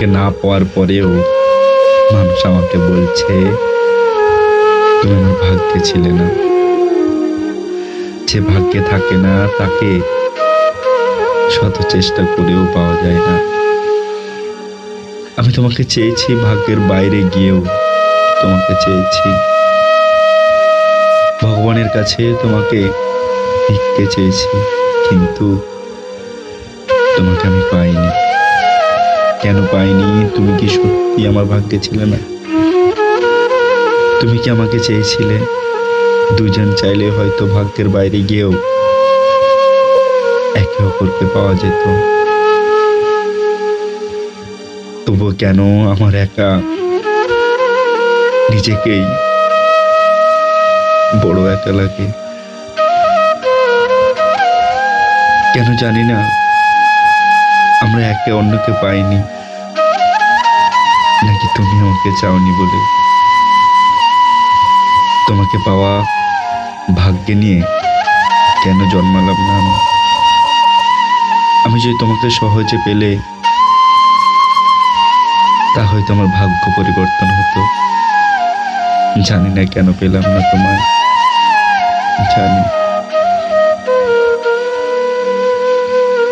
তোমাকে না পাওয়ার পরেও মানুষ আমাকে বলছে তুমি আমার ভাগ্যে ছিলে না। যে ভাগ্যে থাকে না তাকে শত চেষ্টা করেও পাওয়া যায় না। আমি তোমাকে চেয়েছি, ভাগ্যের বাইরে গিয়েও তোমাকে চেয়েছি। ভগবানের কাছে তোমাকে ভিক্ষে চেয়েছি, কিন্তু তোমাকে আমি পাইনি। কেন পাইনি? তুমি কি সত্যি আমার ভাগ্যে ছিলে না? তুমি কি আমাকে চেয়েছিলে? দুজন চাইলে হয়তো ভাগ্যের বাইরে গিয়েও একে অপরকে পাওয়া যেত। তবু কেন আমার একা নিজেকেই বড় একা লাগে? কেন জানি না, আমরা একে অন্যকে পাইনি, নাকি তুমি আমাকে চাওনি বলে? তোমাকে পাওয়া ভাগ্যে নিয়ে কেন জন্মালাম না আমি? আমি যদি তোমাকে সহজে পেলে তা হয়তো আমার ভাগ্য পরিবর্তন হতো। জানি না কেন পেলাম না তোমায়, জানি।